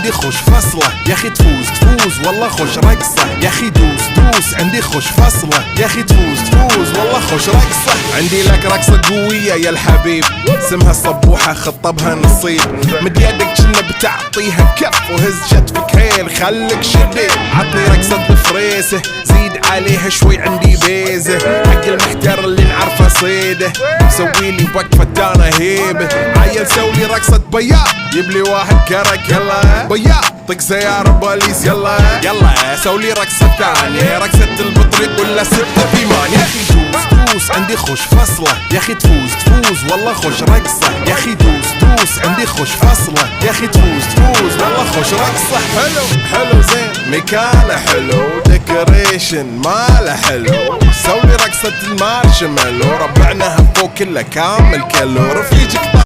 عندي خوش فصلة يا اخي تفوز والله خوش رقصة يا اخي دوس عندي خوش فصلة يا اخي تفوز والله خوش رقصة. عندي لك رقصة قوية يا الحبيب اسمها الصبوحة خطبها نصيب مد يدك كنا بتعطيها كف وهز شتفك هيل خلك شديد عطني رقصة الفريسة زيد عليها شوي عندي بيزة حق المحتر اللي نعرفه صيده سويلي وقفة دانا هيبة عيل سوي رقصة بياض يبلي واحد كرك يلا بياض طق سيارة بوليس يلا سولي رقصة ثانية رقصة البطريق ولا ستة بيمان يا اخي دوس عندي خوش فصلة يا اخي تفوز والله خوش رقصة يا اخي دوس عندي خوش فصلة يا اخي تفوز والله خوش رقصة. حلو زين مكانه حلو ديكوريشن ماله حلو سولي رقصة المارشميلو ربعناها فوق كله كامل كيلو رفيجك